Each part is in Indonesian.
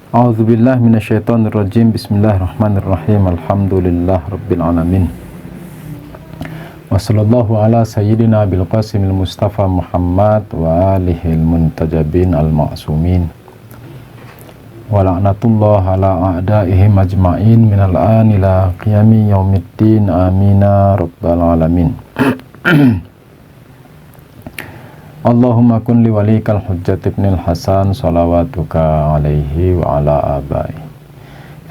A'udzubillahi minasyaitonirrajim. Bismillahirrahmanirrahim. Alhamdulillah rabbil alamin. Wassallallahu ala sayyidina bil qasimil mustafa Muhammad wa alihil muntajabin al ma'sumin. Wa la'natullah ala a'daihim ajma'in minal an ila qiyami yaumiddin. Amina rabbal alamin. Allahumma kun li walikal hujjat ibnil Hasan salawatuka alaihi wa ala abai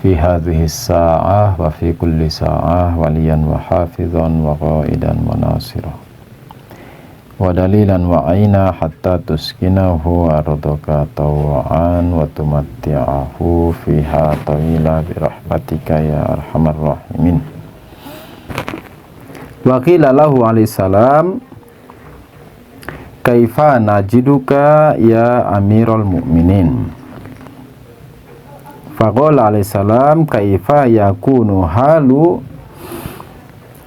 fi hadhihi sa'ah wa fi kulli sa'ah waliyan wa hafizan wa qaidan wa nasira wa dalilan wa aina hatta tuskinahu ardaka tawa'an wa tumatti'ahu fiha tawila birahmatika ya arhamar rahimin. Wa qila lahu alaihi salam, kaifa najiduka ya amirul mu'minin. Faqala alaihi salam, kaifa yakunu halu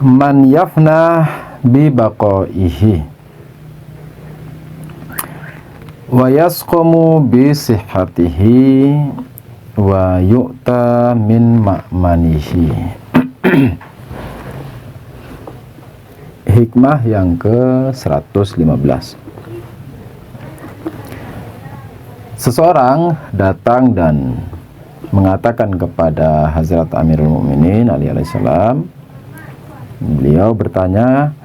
man yafna bi baqaihi wa yasqumu bi sihhatihi wa yu'ta min ma'manihi. Hikmah yang ke-115. Seseorang datang dan mengatakan kepada Hazrat Amirul Mukminin alaihi salam, beliau bertanya,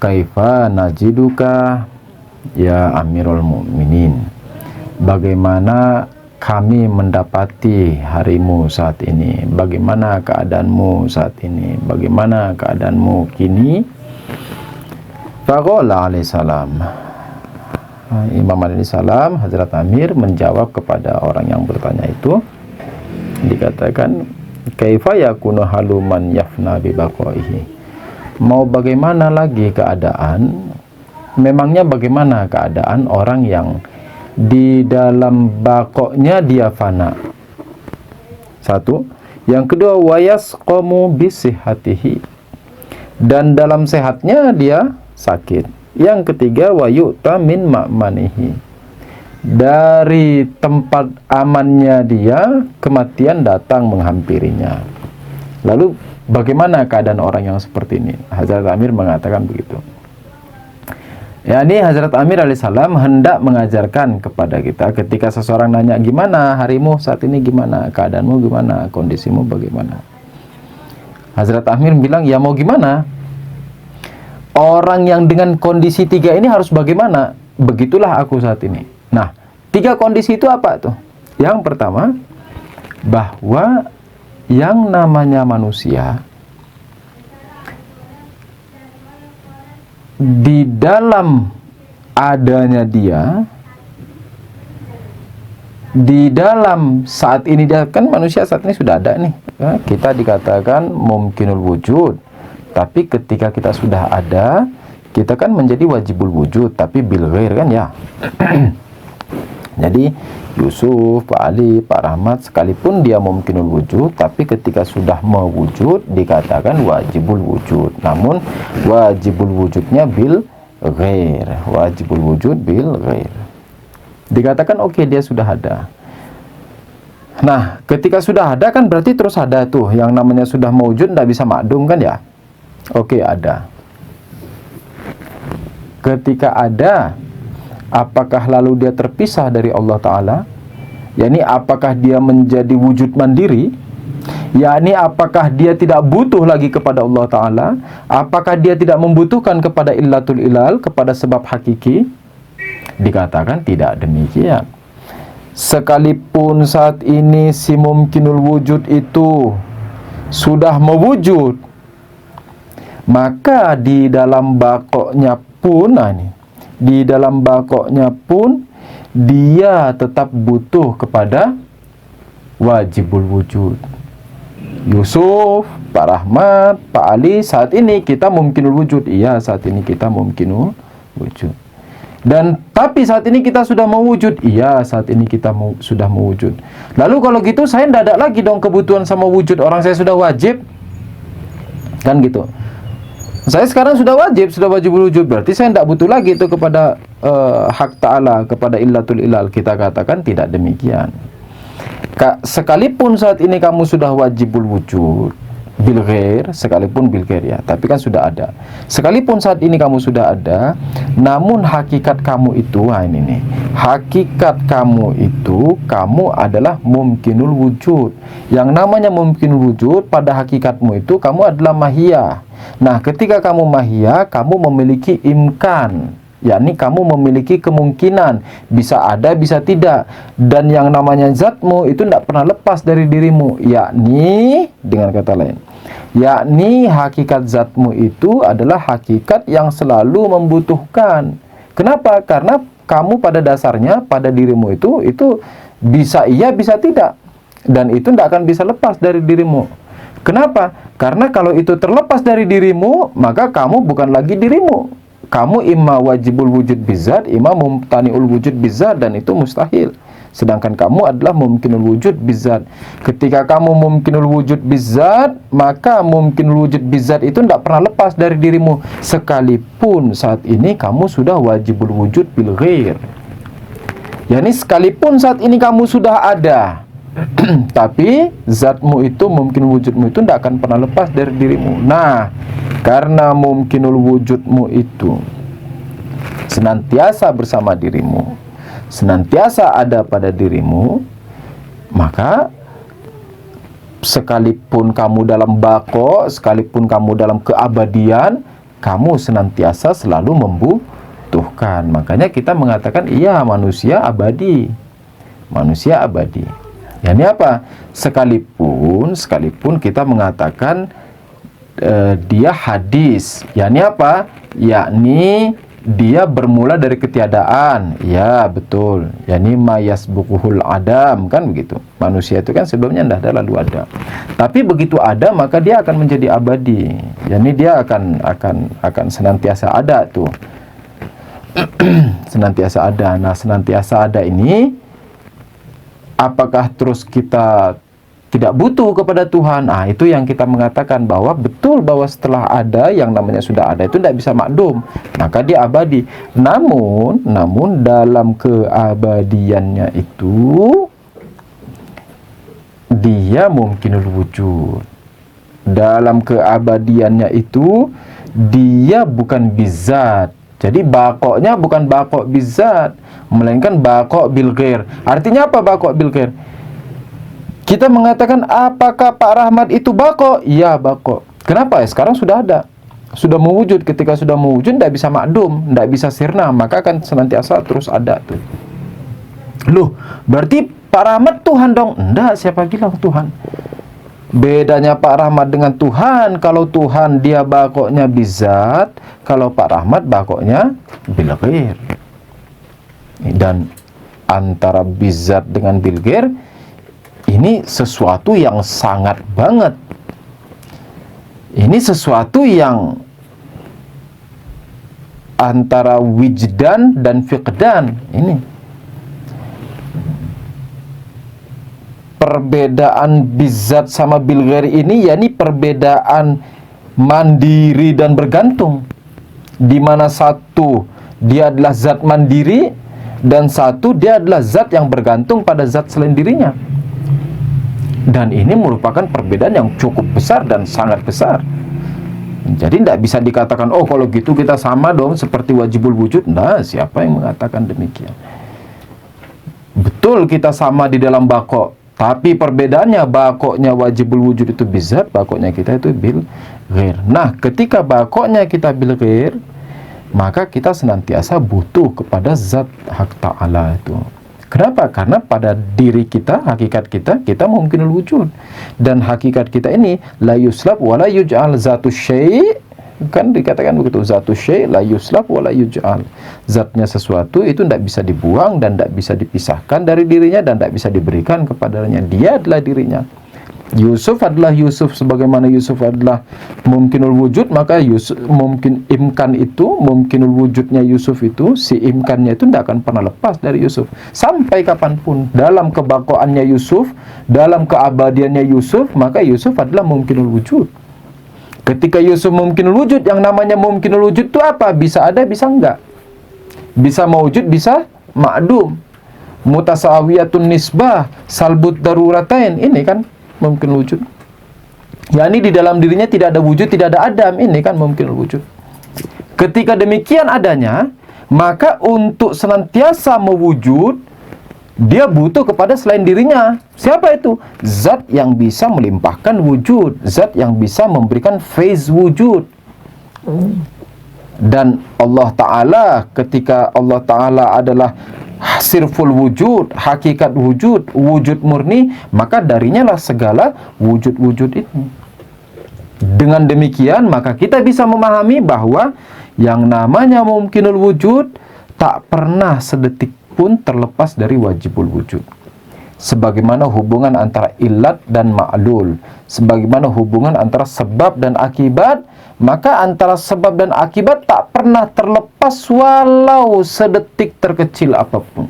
kaifa najiduka ya Amirul Mukminin, bagaimana kami mendapati harimu saat ini, bagaimana keadaanmu saat ini, bagaimana keadaanmu kini. Faqala alaihi salam, Imam alaihi salam, Hazrat Amir menjawab kepada orang yang bertanya itu, dikatakan, kaifa yakunu haluman yafna bi baqaihi, mau bagaimana lagi keadaan, memangnya bagaimana keadaan orang yang di dalam bakoknya dia fana. Satu. Yang kedua, wayasqamu bisihatihi, dan dalam sehatnya dia sakit. Yang ketiga, wayu'ta min ma'manihi, dari tempat amannya dia kematian datang menghampirinya. Lalu bagaimana keadaan orang yang seperti ini? Hazrat Amir mengatakan begitu. Hazrat Amir alaihissalam hendak mengajarkan kepada kita, ketika seseorang nanya, gimana harimu saat ini, gimana keadaanmu, gimana kondisimu, bagaimana, Hazrat Amir bilang, ya mau gimana, orang yang dengan kondisi tiga ini harus bagaimana, begitulah aku saat ini. Nah, tiga kondisi itu apa tuh? Yang pertama, bahwa yang namanya manusia di dalam adanya dia, di dalam saat ini dia, kan manusia saat ini sudah ada nih ya, kita dikatakan mumkinul wujud, tapi ketika kita sudah ada, kita kan menjadi wajibul wujud, tapi bil ghair kan ya. Jadi Yusuf, Pak Ali, Pak Rahmat, sekalipun dia mumkinul wujud, tapi ketika sudah mewujud dikatakan wajibul wujud. Namun wajibul wujudnya bil ghair, wajibul wujud bil ghair. Dikatakan oke, dia sudah ada. Nah, ketika sudah ada kan berarti terus ada tuh. Yang namanya sudah mewujud tidak bisa makdum kan ya. Oke, ada. Ketika ada, apakah lalu dia terpisah dari Allah Ta'ala? yakni apakah dia menjadi wujud mandiri? Yakni apakah dia tidak butuh lagi kepada Allah Ta'ala? Apakah dia tidak membutuhkan kepada illatul ilal, kepada sebab hakiki? Dikatakan tidak demikian. Sekalipun saat ini si mumkinul wujud itu sudah mewujud, maka di dalam bakoknya pun, di dalam bakoknya pun dia tetap butuh kepada wajibul wujud. Yusuf, Pak Rahmat, Pak Ali, saat ini kita mumkinul wujud. Iya, saat ini kita mumkinul wujud. Dan tapi saat ini kita sudah mewujud. Iya, saat ini kita sudah mewujud. Lalu kalau gitu saya tidak ada lagi dong kebutuhan sama wujud. Orang saya sudah wajib. Kan gitu. Saya sekarang sudah wajib, sudah wajib wujud. Berarti saya tidak butuh lagi itu kepada hak ta'ala, kepada illatul ilal. Kita katakan tidak demikian. Sekalipun saat ini kamu sudah wajibul wujud bil ghair, sekalipun bil ghair ya, tapi kan sudah ada. Sekalipun saat ini kamu sudah ada, namun hakikat kamu itu, ini nih, hakikat kamu itu, kamu adalah mumkinul wujud. Yang namanya mumkinul wujud, pada hakikatmu itu, kamu adalah mahiyah. Nah, ketika kamu mahiyah, kamu memiliki imkan, yakni kamu memiliki kemungkinan, bisa ada, bisa tidak. Dan yang namanya zatmu itu tidak pernah lepas dari dirimu, yakni, dengan kata lain, yakni hakikat zatmu itu adalah hakikat yang selalu membutuhkan. Kenapa? Karena kamu pada dasarnya, pada dirimu itu bisa iya, bisa tidak. Dan itu tidak akan bisa lepas dari dirimu. Kenapa? Karena kalau itu terlepas dari dirimu, maka kamu bukan lagi dirimu. Kamu imma wajibul wujud bizat, imma mumtani'ul wujud bizat, dan itu mustahil. Sedangkan kamu adalah mumkinul wujud bizat. Ketika kamu mumkinul wujud bizat, maka mumkinul wujud bizat itu tidak pernah lepas dari dirimu. Sekalipun saat ini kamu sudah wajibul wujud bil ghair. Yani sekalipun saat ini kamu sudah ada, tapi zatmu itu, mungkin wujudmu itu tidak akan pernah lepas dari dirimu. Nah, karena mungkinul wujudmu itu senantiasa bersama dirimu, senantiasa ada pada dirimu, maka sekalipun kamu dalam bako, sekalipun kamu dalam keabadian, kamu senantiasa selalu membutuhkan. Makanya kita mengatakan, iya, manusia abadi. Manusia abadi. Ya, ini apa? Sekalipun kita mengatakan dia hadis. Ya, ini apa? Yakni dia bermula dari ketiadaan. Ya, betul. Yani mayasbukuhul adam, kan begitu. Manusia itu kan sebelumnya tidak ada, lalu ada. Tapi begitu ada, maka dia akan menjadi abadi. Yani dia akan senantiasa ada tuh. Senantiasa ada. Nah, senantiasa ada ini, apakah terus kita tidak butuh kepada Tuhan? Nah, itu yang kita mengatakan bahwa betul bahwa setelah ada, yang namanya sudah ada itu tidak bisa makdum, maka dia abadi. Namun dalam keabadiannya itu dia mumkinul wujud. Dalam keabadiannya itu dia bukan bizat. Jadi bakoknya bukan bakok bizat, melainkan bakok bil ghair. Artinya apa bakok bil ghair? Kita mengatakan, apakah Pak Rahmat itu bakok? Iya, bakok. Kenapa? Sekarang sudah ada, sudah mewujud. Ketika sudah mewujud, tidak bisa makdum, tidak bisa sirna, maka akan senantiasa terus ada tuh. Loh, berarti Pak Rahmat Tuhan dong? Enggak, siapa bilang Tuhan? Bedanya Pak Rahmat dengan Tuhan, kalau Tuhan dia bakoknya bizat, kalau Pak Rahmat bakoknya bil ghair. Dan antara bizat dengan bil ghair ini sesuatu yang sangat banget. Ini sesuatu yang antara wijdan dan fiqdan. Ini perbedaan bizat sama bil ghair ini, yakni perbedaan mandiri dan bergantung, di mana satu dia adalah zat mandiri dan satu dia adalah zat yang bergantung pada zat selain dirinya. Dan ini merupakan perbedaan yang cukup besar dan sangat besar. Jadi tidak bisa dikatakan, oh kalau gitu kita sama dong seperti wajibul wujud. Nah, siapa yang mengatakan demikian? Betul kita sama di dalam bakok, tapi perbedaannya bakoknya wajibul wujud itu bizat, bakoknya kita itu bil ghair. Nah, ketika bakoknya kita bil ghair, maka kita senantiasa butuh kepada zat hak ta'ala itu. Kenapa? Karena pada diri kita, hakikat kita mungkinul wujud. Dan hakikat kita ini la yuslab wa la yuj'al zatu syai', kan dikatakan begitu, zatu syai' la yuslab wa la yuj'al. Zatnya sesuatu itu tidak bisa dibuang dan tidak bisa dipisahkan dari dirinya dan tidak bisa diberikan kepadanya. Dia adalah dirinya. Yusuf adalah Yusuf, sebagaimana Yusuf adalah mumkinul wujud, maka Yusuf, mungkin imkan itu, mumkinul wujudnya Yusuf itu, si imkannya itu tidak akan pernah lepas dari Yusuf sampai kapanpun. Dalam kebakoannya Yusuf, dalam keabadiannya Yusuf, maka Yusuf adalah mumkinul wujud. Ketika Yusuf mumkinul wujud, yang namanya mumkinul wujud itu apa? Bisa ada, bisa enggak, bisa mewujud, bisa makdum. mutasawiyatun nisbah, salbut daruratain, ini kan mungkin wujud. Yani di dalam dirinya tidak ada wujud, tidak ada adam, ini kan mungkin wujud. Ketika demikian adanya, maka untuk senantiasa mewujud, dia butuh kepada selain dirinya. Siapa itu? Zat yang bisa melimpahkan wujud, zat yang bisa memberikan phase wujud. Dan Allah Ta'ala, ketika Allah Ta'ala adalah sirful wujud, hakikat wujud, wujud murni, maka darinya lah segala wujud-wujud ini. Dengan demikian, maka kita bisa memahami bahwa yang namanya mumkinul wujud tak pernah sedetik pun terlepas dari wajibul wujud. Sebagaimana hubungan antara illat dan ma'lul, sebagaimana hubungan antara sebab dan akibat, maka antara sebab dan akibat tak pernah terlepas walau sedetik terkecil apapun.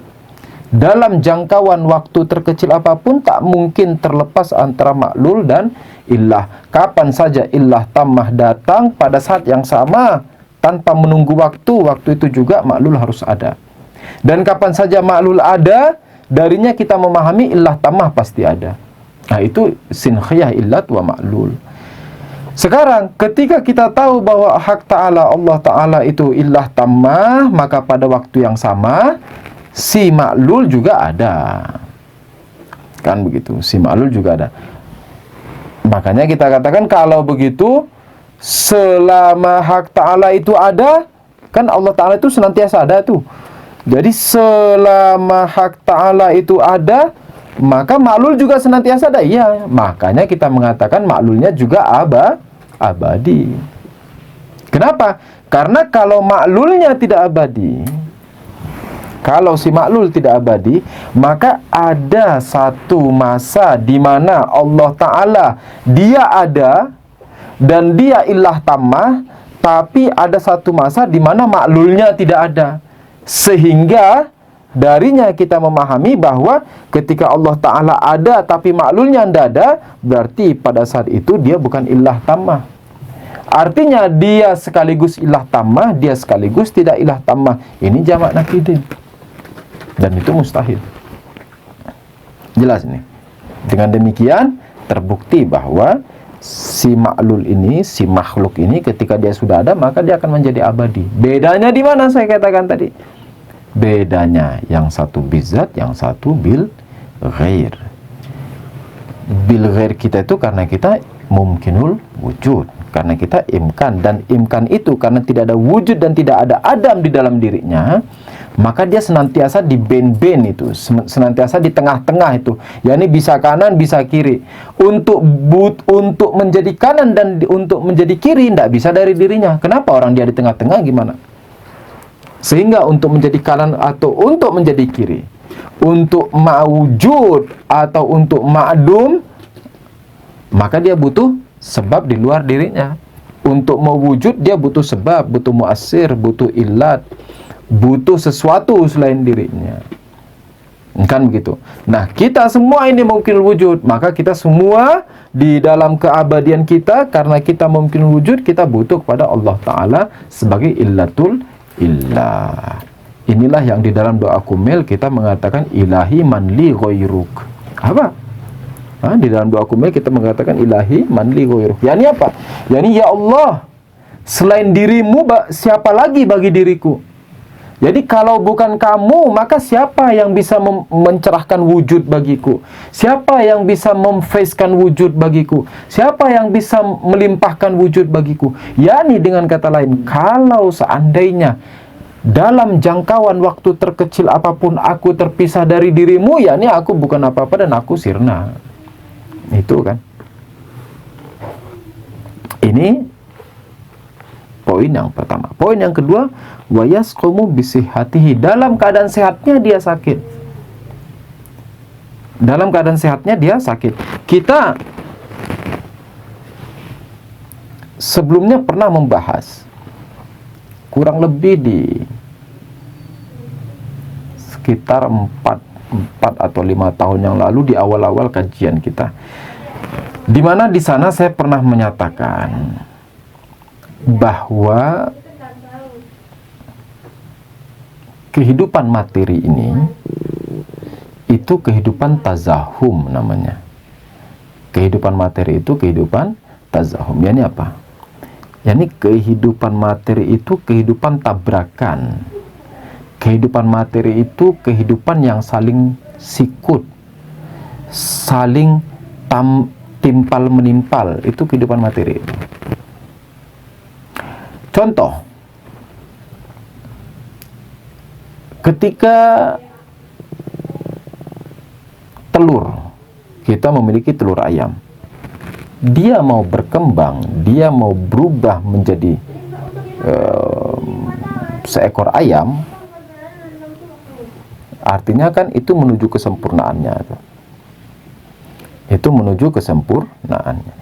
Dalam jangkauan waktu terkecil apapun tak mungkin terlepas antara ma'lul dan illah. Kapan saja illah tammah datang pada saat yang sama tanpa menunggu waktu, waktu itu juga ma'lul harus ada. Dan kapan saja ma'lul ada, darinya kita memahami illah tammah pasti ada. Nah, itu sinkhiyah illat wa ma'lul. Sekarang ketika kita tahu bahwa hak ta'ala, Allah Ta'ala itu illah tammah, maka pada waktu yang sama si ma'lul juga ada. Kan begitu, si ma'lul juga ada. Makanya kita katakan kalau begitu, selama hak ta'ala itu ada, kan Allah Ta'ala itu senantiasa ada tuh. Jadi selama hak ta'ala itu ada, maka ma'lul juga senantiasa ada. Iya, makanya kita mengatakan ma'lulnya juga abadi. Kenapa? Karena kalau ma'lulnya tidak abadi, kalau si ma'lul tidak abadi, maka ada satu masa di mana Allah Ta'ala dia ada dan dia illah tammah, tapi ada satu masa di mana ma'lulnya tidak ada. Sehingga darinya kita memahami bahwa ketika Allah Ta'ala ada tapi ma'lulnya tidak ada, berarti pada saat itu dia bukan illah tammah. Artinya dia sekaligus illah tammah, dia sekaligus tidak illah tammah. Ini jamak nakidin. Dan itu mustahil. Jelas ini. Dengan demikian terbukti bahwa si ma'lul ini, si makhluk ini ketika dia sudah ada, maka dia akan menjadi abadi. Bedanya di mana saya katakan tadi? Bedanya yang satu bizat, yang satu bil ghair. Bil ghair kita itu karena kita mumkinul wujud, karena kita imkan, dan imkan itu karena tidak ada wujud dan tidak ada adam di dalam dirinya, maka dia senantiasa di ben-ben itu, senantiasa di tengah-tengah itu. Yani bisa kanan, bisa kiri. Untuk menjadi kanan dan untuk menjadi kiri tidak bisa dari dirinya. Kenapa orang dia di tengah-tengah gimana? Sehingga untuk menjadi kanan atau untuk menjadi kiri, untuk mawujud atau untuk ma'dum, maka dia butuh sebab di luar dirinya. Untuk mewujud dia butuh sebab, butuh muasir, butuh illat, butuh sesuatu selain dirinya. Kan begitu. Nah, kita semua ini mungkin wujud, maka kita semua di dalam keabadian kita, karena kita mungkin wujud, kita butuh kepada Allah Ta'ala sebagai illatul illah. Inilah yang di dalam doa kumil kita mengatakan ilahi man li ghairuk. Apa? Di dalam doa kumil kita mengatakan ilahi man li ghairuk. Yani apa? Yani ya Allah, selain dirimu siapa lagi bagi diriku? Jadi kalau bukan kamu, maka siapa yang bisa mencerahkan wujud bagiku? Siapa yang bisa memfacekan wujud bagiku? Siapa yang bisa melimpahkan wujud bagiku? Yani dengan kata lain, kalau seandainya dalam jangkauan waktu terkecil apapun aku terpisah dari dirimu, yani aku bukan apa-apa dan aku sirna. Itu kan. Ini poin yang pertama. Poin yang kedua, wa yasqumu bisihhatihi, dalam keadaan sehatnya dia sakit. Dalam keadaan sehatnya dia sakit. Kita sebelumnya pernah membahas kurang lebih di sekitar 4 atau 5 tahun yang lalu di awal-awal kajian kita, di mana di sana saya pernah menyatakan bahwa kehidupan materi ini itu kehidupan tazahum namanya. Kehidupan materi itu kehidupan tazahum. Yani apa? Yani kehidupan materi itu kehidupan tabrakan. Kehidupan materi itu kehidupan yang saling sikut, saling timpal menimpal. Itu kehidupan materi. Contoh, ketika telur, kita memiliki telur ayam, dia mau berkembang, dia mau berubah menjadi seekor ayam, artinya kan itu menuju kesempurnaannya. Itu menuju kesempurnaannya.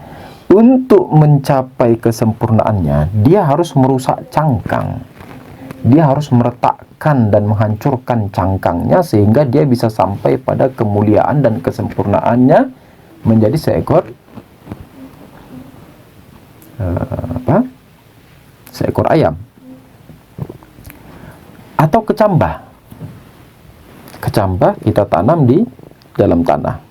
Untuk mencapai kesempurnaannya, dia harus merusak cangkang. Dia harus meretakkan dan menghancurkan cangkangnya sehingga dia bisa sampai pada kemuliaan dan kesempurnaannya menjadi seekor seekor ayam. Atau kecambah. Kecambah kita tanam di dalam tanah.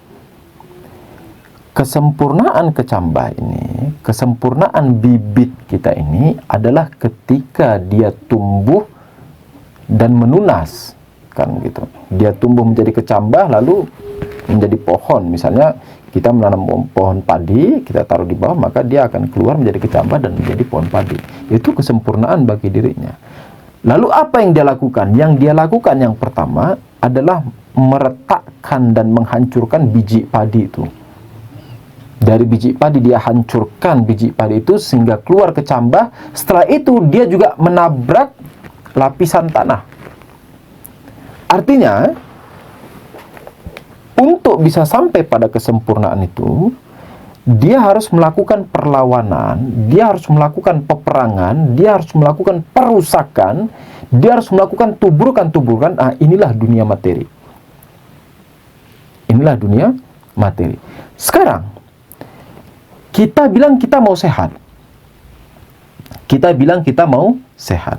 Kesempurnaan kecambah ini, kesempurnaan bibit kita ini adalah ketika dia tumbuh dan menunas, kan gitu. Dia tumbuh menjadi kecambah lalu menjadi pohon. Misalnya kita menanam pohon padi, kita taruh di bawah, maka dia akan keluar menjadi kecambah dan menjadi pohon padi. Itu kesempurnaan bagi dirinya. Lalu apa yang dia lakukan? Yang dia lakukan yang pertama adalah meretakkan dan menghancurkan biji padi itu. Dari biji padi dia hancurkan biji padi itu sehingga keluar kecambah. Setelah itu dia juga menabrak lapisan tanah. Artinya untuk bisa sampai pada kesempurnaan itu, dia harus melakukan perlawanan, dia harus melakukan peperangan, dia harus melakukan perusakan, dia harus melakukan tuburukan-tuburukan. Inilah dunia materi. Inilah dunia materi. Sekarang kita bilang kita mau sehat. Kita bilang kita mau sehat.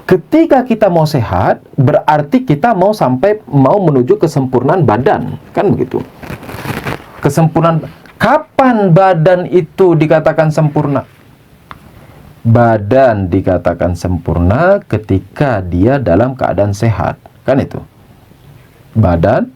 Ketika kita mau sehat, berarti kita mau menuju kesempurnaan badan, kan begitu? Kesempurnaan. Kapan badan itu dikatakan sempurna? Badan dikatakan sempurna ketika dia dalam keadaan sehat, kan itu? Badan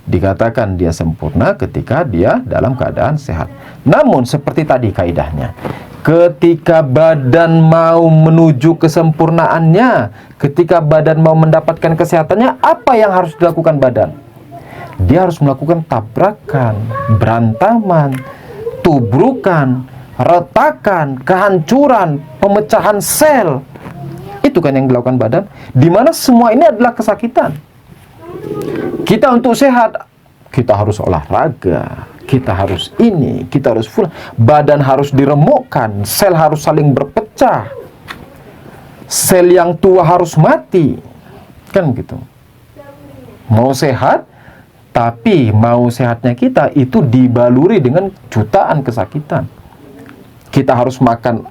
dikatakan dia sempurna ketika dia dalam keadaan sehat. Namun seperti tadi kaidahnya, ketika badan mau menuju kesempurnaannya, ketika badan mau mendapatkan kesehatannya, apa yang harus dilakukan badan? Dia harus melakukan tabrakan, berantaman, tubrukan, retakan, kehancuran, pemecahan sel. Itu kan yang dilakukan badan, di mana semua ini adalah kesakitan. Kita untuk sehat, kita harus olahraga, kita harus ini, kita harus full. Badan harus diremukkan, sel harus saling berpecah, sel yang tua harus mati, kan gitu. Mau sehat, tapi mau sehatnya kita itu dibaluri dengan jutaan kesakitan. Kita harus makan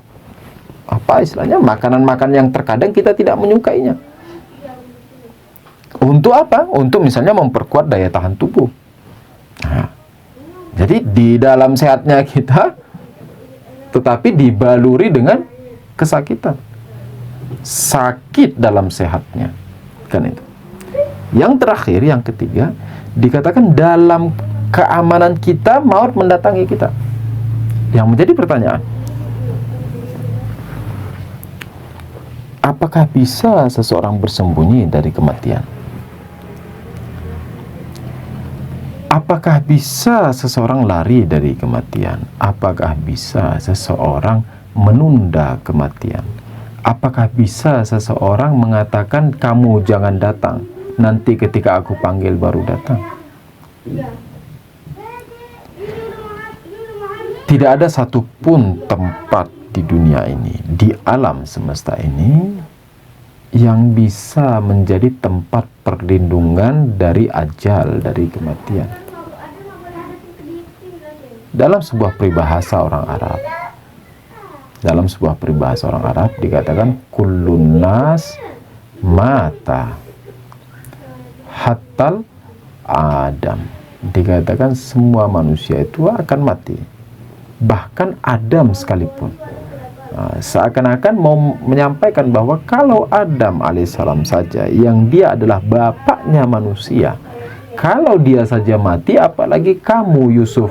apa istilahnya, makanan-makanan yang terkadang kita tidak menyukainya. Untuk apa? Untuk misalnya memperkuat daya tahan tubuh. Jadi di dalam sehatnya kita, tetapi dibaluri dengan kesakitan. Sakit dalam sehatnya, kan itu. Yang terakhir, yang ketiga, dikatakan dalam keamanan kita maut mendatangi kita. Yang menjadi pertanyaan, apakah bisa seseorang bersembunyi dari kematian? Apakah bisa seseorang lari dari kematian? Apakah bisa seseorang menunda kematian? Apakah bisa seseorang mengatakan kamu jangan datang, nanti ketika aku panggil baru datang? Tidak ada satupun tempat di dunia ini, di alam semesta ini, yang bisa menjadi tempat perlindungan dari ajal, dari kematian. Dalam sebuah peribahasa orang Arab, dikatakan kullun nas mata hattal Adam. Dikatakan semua manusia itu akan mati, bahkan Adam sekalipun. Seakan-akan mau menyampaikan bahwa kalau Adam alaihissalam saja, yang dia adalah bapaknya manusia, kalau dia saja mati, apalagi kamu Yusuf,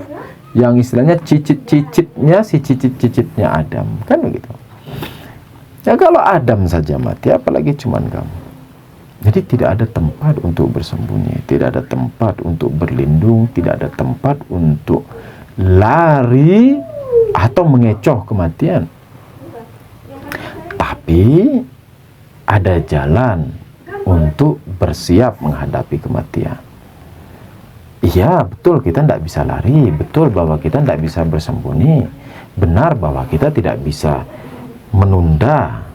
yang istilahnya cicit-cicitnya si cicit-cicitnya Adam, kan begitu. Ya kalau Adam saja mati, apalagi cuman kamu. Jadi tidak ada tempat untuk bersembunyi, tidak ada tempat untuk berlindung, tidak ada tempat untuk lari atau mengecoh kematian. Tapi ada jalan untuk bersiap menghadapi kematian. Iya, betul kita tidak bisa lari, betul bahwa kita tidak bisa bersembunyi, benar bahwa kita tidak bisa menunda,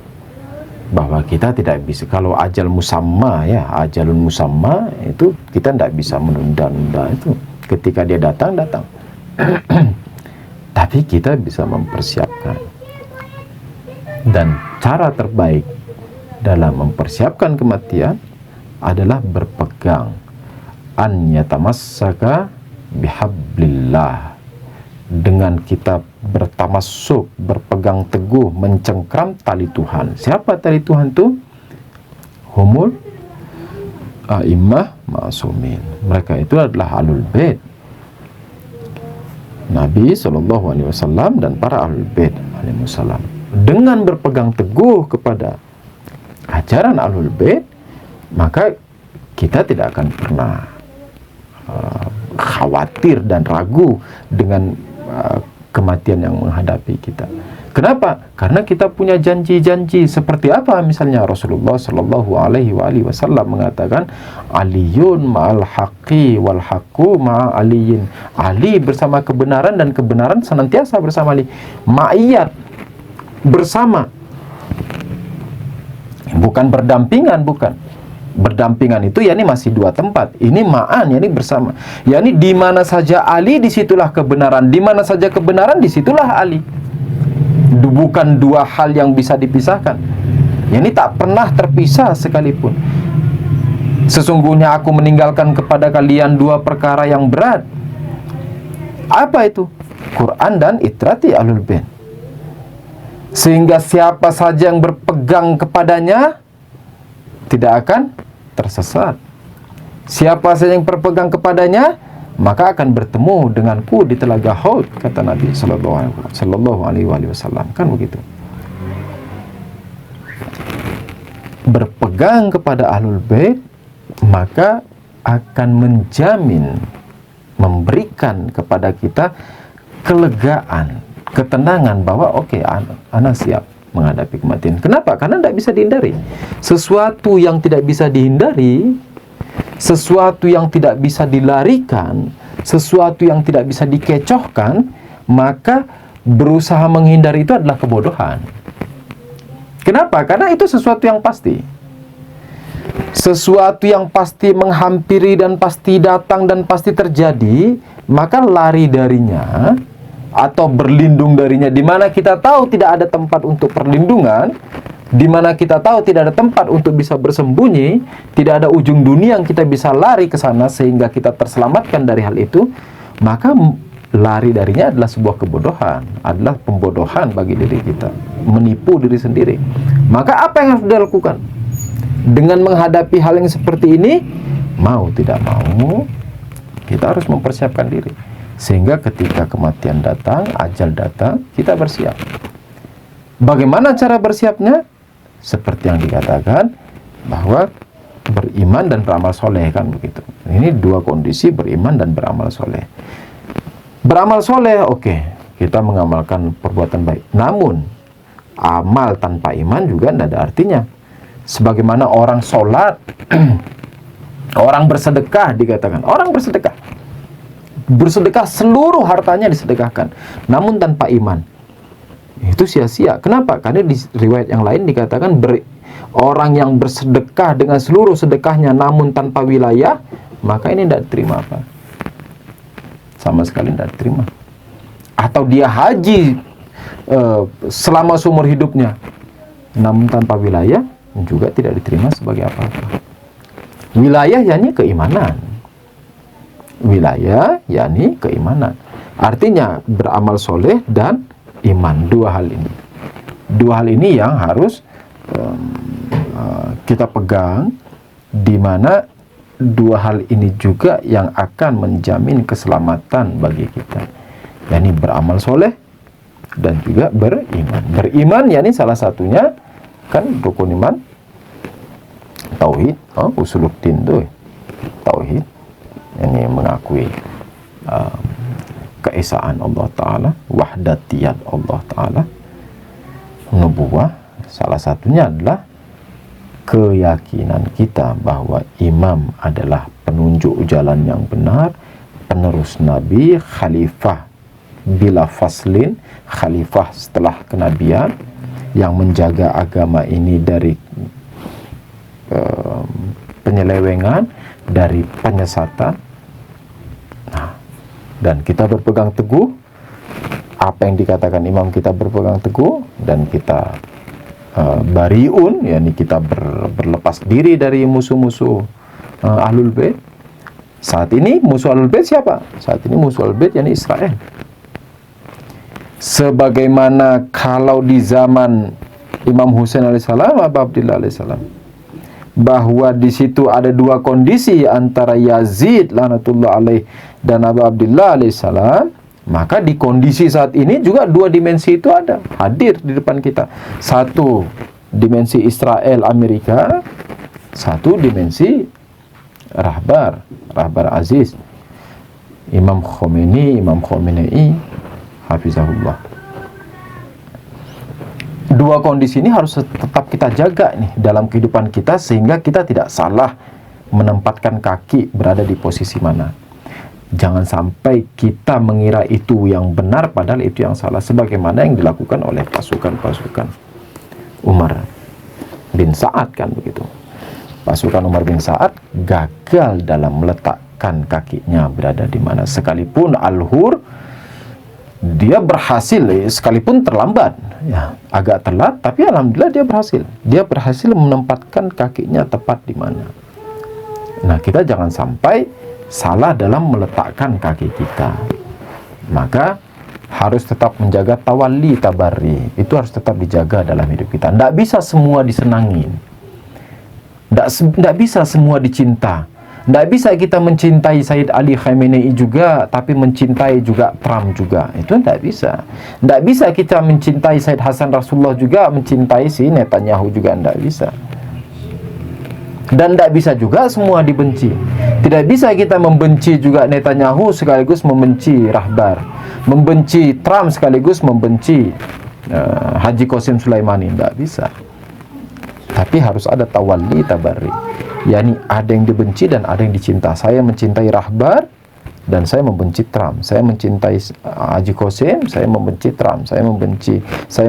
bahwa kita tidak bisa, kalau ajal musamma ya, ajalun musamma itu kita tidak bisa menunda-nunda itu, ketika dia datang. Tapi kita bisa mempersiapkan, dan cara terbaik dalam mempersiapkan kematian adalah berpegang, an yatamassaka bihablillah, dengan kita bertamassuk, berpegang teguh, mencengkram tali Tuhan. Siapa tali Tuhan itu? Humul a'immah ma'asumin. Mereka itu adalah ahlul bait Nabi SAW dan para ahlul bait alaihissalam. Dengan berpegang teguh kepada ajaran ahlul bait, maka kita tidak akan pernah khawatir dan ragu dengan kematian yang menghadapi kita. Kenapa? Karena kita punya janji-janji. Seperti apa? Misalnya Rasulullah Shallallahu Alaihi Wasallam mengatakan, Aliyun ma'al haqqi wal haqqu ma'a aliyin. Ali bersama kebenaran dan kebenaran senantiasa bersama Ali. Ma'iyat, bersama, bukan berdampingan, bukan. Berdampingan itu yakni masih dua tempat. Ini ma'an, yakni bersama. Yakni di mana saja Ali, disitulah kebenaran. Di mana saja kebenaran, disitulah Ali. Bukan dua hal yang bisa dipisahkan. Yakni tak pernah terpisah sekalipun. Sesungguhnya aku meninggalkan kepada kalian dua perkara yang berat. Apa itu? Quran dan itrati ahlul bait. Sehingga siapa saja yang berpegang kepadanya tidak akan tersesat. Siapa saja yang berpegang kepadanya, maka akan bertemu denganku di telaga Haud, kata Nabi Sallallahu Alaihi Wasallam. Kan begitu. Berpegang kepada ahlul bait maka akan menjamin, memberikan kepada kita kelegaan, ketenangan bahwa oke, ana siap menghadapi kematian. Kenapa? Karena tidak bisa dihindari. Sesuatu yang tidak bisa dihindari, sesuatu yang tidak bisa dilarikan, sesuatu yang tidak bisa dikecohkan, maka berusaha menghindari itu adalah kebodohan. Kenapa? Karena itu sesuatu yang pasti. Sesuatu yang pasti menghampiri dan pasti datang dan pasti terjadi, maka lari darinya atau berlindung darinya, di mana kita tahu tidak ada tempat untuk perlindungan, di mana kita tahu tidak ada tempat untuk bisa bersembunyi, tidak ada ujung dunia yang kita bisa lari ke sana sehingga kita terselamatkan dari hal itu, maka lari darinya adalah sebuah kebodohan, adalah pembodohan bagi diri kita, menipu diri sendiri. Maka apa yang harus dilakukan? Dengan menghadapi hal yang seperti ini, mau tidak mau, kita harus mempersiapkan diri. Sehingga ketika kematian datang, ajal datang, kita bersiap. Bagaimana cara bersiapnya? Seperti yang dikatakan, bahwa beriman dan beramal soleh, kan begitu. Ini dua kondisi, beriman dan beramal soleh. Beramal soleh, oke, kita mengamalkan perbuatan baik. Namun, amal tanpa iman juga tidak ada artinya. Sebagaimana orang sholat, orang bersedekah, dikatakan, orang bersedekah seluruh hartanya disedekahkan, namun tanpa iman, itu sia-sia. Kenapa? Karena di riwayat yang lain dikatakan orang yang bersedekah dengan seluruh sedekahnya namun tanpa wilayah, maka ini tidak diterima apa? Sama sekali tidak diterima. Atau dia haji selama seumur hidupnya namun tanpa wilayah, juga tidak diterima sebagai apa-apa. Wilayah yakni keimanan. wilayah, yakni keimanan. Artinya beramal soleh dan iman, dua hal ini. Dua hal ini yang harus kita pegang, di mana dua hal ini juga yang akan menjamin keselamatan bagi kita, yakni beramal soleh dan juga beriman. Beriman yakni salah satunya kan rukun iman, tauhid, usuluddin tuh tauhid, yakni mengakui keesaan Allah Ta'ala, wahdatiyat Allah Ta'ala. Nubuwah, salah satunya adalah keyakinan kita bahwa imam adalah penunjuk jalan yang benar, penerus Nabi, khalifah bila faslin, khalifah setelah kenabian, yang menjaga agama ini dari penyelewengan, dari penyesatan. Nah, dan kita berpegang teguh apa yang dikatakan imam, kita berpegang teguh, dan kita bariun, yakni kita berlepas diri dari musuh-musuh Ahlul Bait. Saat ini musuh Ahlul Bait siapa? Saat ini musuh Ahlul Bait yakni Israel. Sebagaimana kalau di zaman Imam Husain alaihissalam, Abu Abdillah alaihissalam, bahwa di situ ada dua kondisi antara Yazid laknatullah alaih dan Abu Abdillah alaihissalam, maka di kondisi saat ini juga dua dimensi itu ada, hadir di depan kita. Satu dimensi Israel Amerika, satu dimensi Rahbar Aziz, Imam Khomeini, hafizahullah. Dua kondisi ini harus tetap kita jaga nih dalam kehidupan kita, sehingga kita tidak salah menempatkan kaki berada di posisi mana. Jangan sampai kita mengira itu yang benar padahal itu yang salah, sebagaimana yang dilakukan oleh pasukan-pasukan Umar bin Sa'ad, kan begitu. Pasukan Umar bin Sa'ad gagal dalam meletakkan kakinya berada di mana. Sekalipun Al-Hur dia berhasil, sekalipun terlambat, ya, agak telat, tapi alhamdulillah dia berhasil. Dia berhasil menempatkan kakinya tepat di mana. Nah, kita jangan sampai salah dalam meletakkan kaki kita. Maka harus tetap menjaga tawalli tabarri. Itu harus tetap dijaga dalam hidup kita. Tidak bisa semua disenangin, tidak bisa semua dicinta. Tidak bisa kita mencintai Sayyid Ali Khamenei juga tapi mencintai juga Trump juga. Itu tidak bisa. Tidak bisa kita mencintai Sayyid Hasan Rasulullah juga mencintai si Netanyahu juga. Tidak bisa. Dan tidak bisa juga semua dibenci. Tidak bisa kita membenci juga Netanyahu sekaligus membenci Rahbar, membenci Trump sekaligus membenci Haji Qasim Sulaimani. Tidak bisa. Tapi harus ada tawalli tabarri, yakni ada yang dibenci dan ada yang dicinta. Saya mencintai Rahbar dan saya membenci Trump. Saya mencintai Haji Qasim, saya membenci Trump. Saya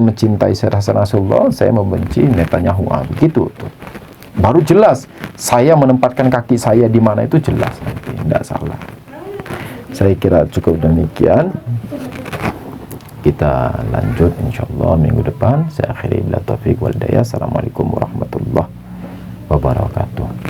mencintai Sayyid Hasan Nasrullah, saya membenci Netanyahu. Begitu tuh. Baru jelas saya menempatkan kaki saya di mana, itu jelas nanti, tidak salah. Saya kira cukup demikian. Kita lanjut insyaallah minggu depan. Saya akhiri bila taufik wal hidayah. Assalamualaikum warahmatullahi wabarakatuh.